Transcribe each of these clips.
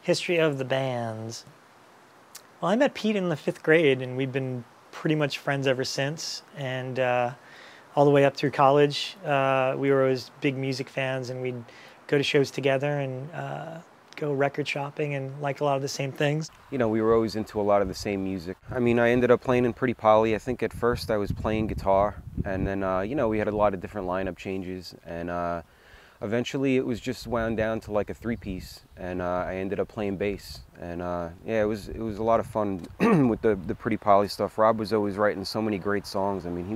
History of the bands. Well, I met Pete in the 5th grade, and we've been pretty much friends ever since. And all the way up through college, we were always big music fans, and we'd go to shows together and go record shopping and like a lot of the same things. You know, we were always into a lot of the same music. I mean, I ended up playing in Pretty Polly. I think at first I was playing guitar, and then, you know, we had a lot of different lineup changes, and eventually it was just wound down to like a 3-piece, and I ended up playing bass. And yeah, it was a lot of fun with the Pretty Polly stuff. Rob was always writing so many great songs. I mean,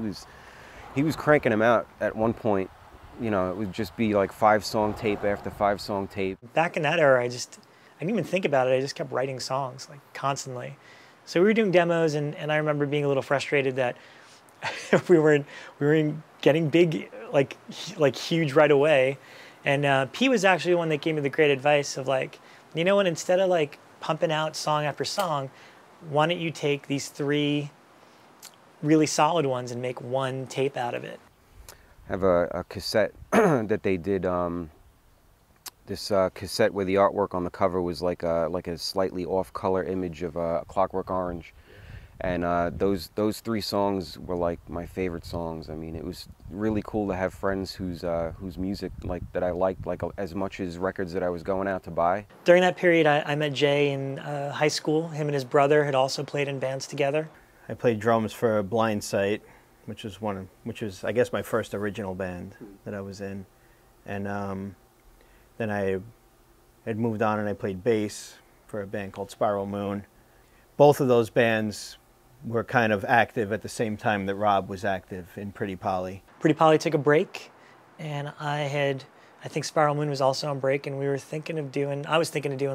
he was cranking them out at one point. You know, it would just be like 5-song tape after 5-song tape. Back in that era, I didn't even think about it. I just kept writing songs, like, constantly. So we were doing demos, and I remember being a little frustrated that we weren't getting big, like huge right away. And P was actually the one that gave me the great advice of, like, you know what, instead of like pumping out song after song, why don't you take these 3 really solid ones and make one tape out of it? I have a cassette that they did, this cassette where the artwork on the cover was like a slightly off-color image of a Clockwork Orange. And those 3 songs were like my favorite songs. I mean, it was really cool to have friends whose music that I liked as much as records that I was going out to buy. During that period, I met Jay in high school. Him and his brother had also played in bands together. I played drums for Blind Sight, which was I guess my first original band that I was in, and then I had moved on and I played bass for a band called Spiral Moon. Both of those bands were kind of active at the same time that Rob was active in Pretty Polly. Pretty Polly took a break, and I think Spiral Moon was also on break, and I was thinking of doing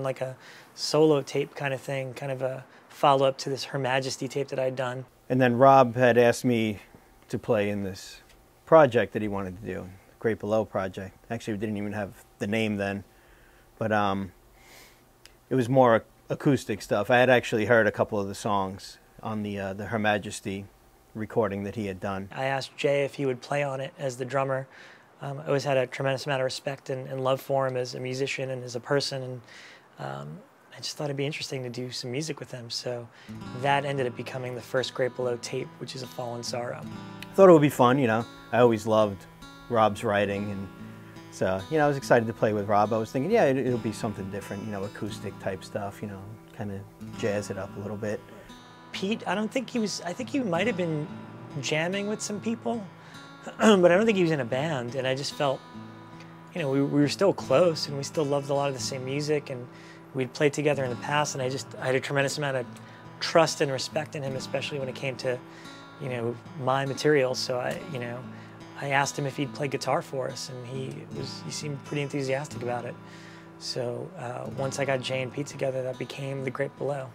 like a solo tape kind of thing, kind of a follow-up to this Her Majesty tape that I'd done. And then Rob had asked me to play in this project that he wanted to do, the Great Below project. Actually, we didn't even have the name then, but it was more acoustic stuff. I had actually heard a couple of the songs on the Her Majesty recording that he had done. I asked Jay if he would play on it as the drummer. I always had a tremendous amount of respect and love for him as a musician and as a person, and I just thought it'd be interesting to do some music with him. So that ended up becoming the first Great Below tape, which is A Fallen Sorrow. I thought it would be fun, you know. I always loved Rob's writing, and so, you know, I was excited to play with Rob. I was thinking, yeah, it'll be something different, you know, acoustic type stuff, you know, kind of jazz it up a little bit. Pete, I think he might have been jamming with some people, but I don't think he was in a band, and I just felt, you know, we were still close, and we still loved a lot of the same music, and we'd played together in the past, and I had a tremendous amount of trust and respect in him, especially when it came to, you know, my material. So I asked him if he'd play guitar for us, and he seemed pretty enthusiastic about it. So once I got Jay and Pete together, that became the Great Below.